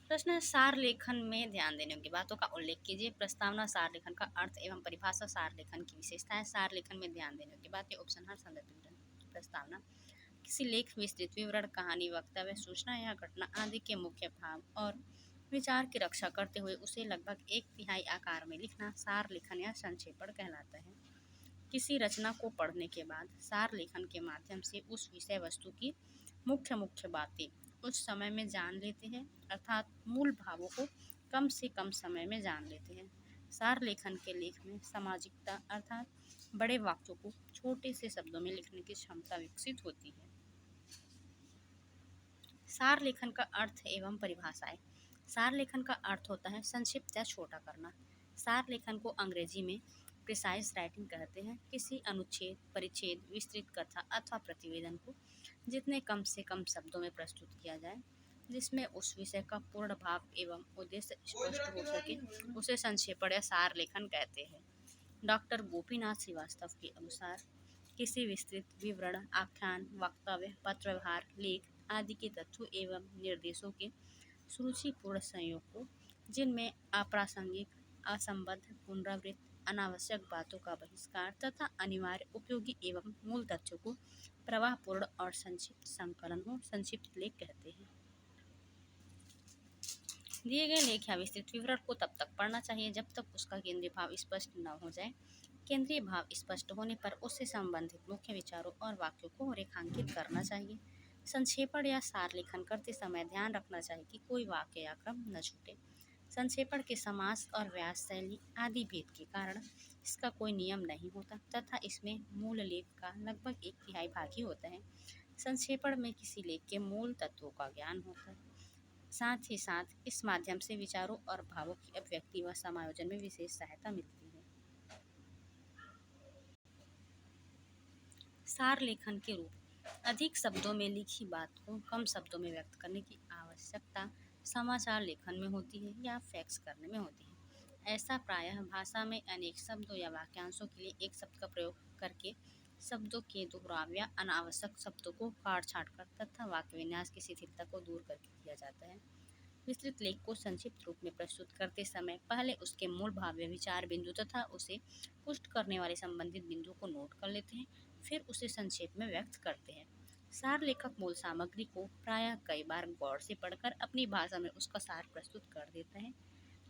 प्रश्न है, सार लेखन में ध्यान देने योग्य बातों का उल्लेख कीजिए। प्रस्तावना, सार लेखन का अर्थ एवं परिभाषा, सार लेखन की विशेषताएं, सार लेखन में ध्यान देने योग्य बातें, उपसंहार, संदर्भ विवरण। प्रस्तावना, किसी लेख विस्तृत विवरण, कहानी, वक्तव्य, सूचना या घटना आदि के मुख्य भाव और विचार की रक्षा करते हुए उसे लगभग एक तिहाई आकार में लिखना सार लेखन या संक्षेपण कहलाता है। किसी रचना को पढ़ने के बाद सार लेखन के माध्यम से उस विषय वस्तु की मुख्य मुख्य बातें उस समय में जान लेते हैं, अर्थात मूल भावों को कम से कम समय में जान लेते हैं। सार लेखन के लेख में सामाजिकता अर्थात बड़े वाक्यों को छोटे से शब्दों में लिखने की क्षमता विकसित होती है। सार लेखन का अर्थ एवं परिभाषाएं। सार लेखन का अर्थ होता है संक्षिप्त या छोटा करना। सार लेखन को अंग्रेजी में प्रिसाइज राइटिंग कहते हैं। किसी अनुच्छेद, परिच्छेद, विस्तृत कथा अथवा प्रतिवेदन को जितने कम से कम शब्दों में प्रस्तुत किया जाए जिसमें उस विषय का पूर्ण भाव एवं उद्देश्य स्पष्ट हो सके उसे संक्षेपण या सार लेखन कहते हैं। डॉक्टर गोपीनाथ श्रीवास्तव के अनुसार किसी विस्तृत विवरण, आख्यान, वक्तव्य, पत्र व्यवहार, लेख आदि के तथ्यों एवं निर्देशों के सुरुचिपूर्ण संयोग को जिनमें अप्रासंगिक, असंबद्ध, पुनरावृत्त, अनावश्यक बातों का बहिष्कार तथा अनिवार्य, उपयोगी एवं मूल तथ्यों को प्रवाहपूर्ण और संक्षिप्त संकलन हो संक्षिप्त लेख कहते हैं। दिए गए लेख या विस्तृत विवरण को तब तक पढ़ना चाहिए जब तक उसका केंद्रीय भाव स्पष्ट न हो जाए। केंद्रीय भाव स्पष्ट होने पर उससे संबंधित मुख्य विचारों और वाक्यों को रेखांकित करना चाहिए। संक्षेपण या सार लेखन करते समय ध्यान रखना चाहिए कि कोई वाक्य या क्रम न छूटे। संक्षेपण के समास और व्यास शैली आदि भेद के कारण इसका कोई नियम नहीं होता तथा इसमें मूल लेख का लगभग एक तिहाई भाग ही होता है। संक्षेपण में किसी लेख के मूल तत्वों का ज्ञान होता है, साथ ही साथ इस माध्यम से विचारों और भावों की अभिव्यक्ति व समायोजन में विशेष सहायता मिलती है। सार लेखन के रूप, अधिक शब्दों में लिखी बात को कम शब्दों में व्यक्त करने की आवश्यकता समाचार लेखन में होती है या फैक्स करने में होती है। ऐसा प्रायः भाषा में अनेक शब्दों या वाक्यांशों के लिए एक शब्द का प्रयोग करके शब्दों के दोहराव या अनावश्यक शब्दों को काट छाट कर तथा वाक्य विन्यास की शिथिलता को दूर करके किया जाता है। विस्तृत लेख को संक्षिप्त रूप में प्रस्तुत करते समय पहले उसके मूल भाव या विचार बिंदु तथा उसे पुष्ट करने वाले संबंधित बिंदु को नोट कर लेते हैं, फिर उसे संक्षेप में व्यक्त करते हैं। सार लेखक मूल सामग्री को प्रायः कई बार गौर से पढ़कर अपनी भाषा में उसका सार प्रस्तुत कर देता है,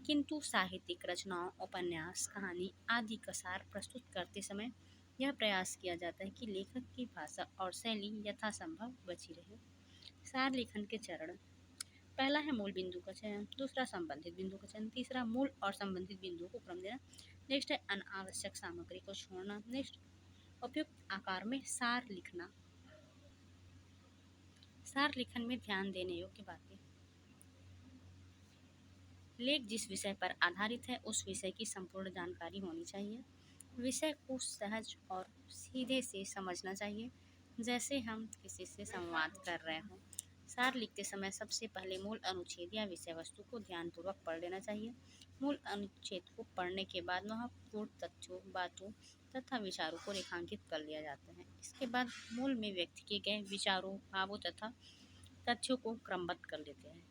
किंतु साहित्यिक रचनाओं, उपन्यास, कहानी आदि का सार प्रस्तुत करते समय यह प्रयास किया जाता है कि लेखक की भाषा और शैली यथासंभव बची रहे। सार लेखन के चरण, पहला है मूल बिंदु का चयन, दूसरा संबंधित बिंदु का चयन, तीसरा मूल और संबंधित बिंदुओं को क्रम देना, नेक्स्ट है अनावश्यक सामग्री को छोड़ना, नेक्स्ट उपयुक्त आकार में सार लिखना। सार लेखन में ध्यान देने योग्य बातें, लेख जिस विषय पर आधारित है उस विषय की संपूर्ण जानकारी होनी चाहिए। विषय को सहज और सीधे से समझना चाहिए, जैसे हम किसी से संवाद कर रहे हों। सार लिखते समय सबसे पहले मूल अनुच्छेद या विषय वस्तु को ध्यानपूर्वक पढ़ लेना चाहिए। मूल अनुच्छेद को पढ़ने के बाद महत्वपूर्ण तथ्यों, बातों तथा विचारों को रेखांकित कर लिया जाता है। इसके बाद मूल में व्यक्त किए गए विचारों, भावों तथा तथ्यों को क्रमबद्ध कर लेते हैं।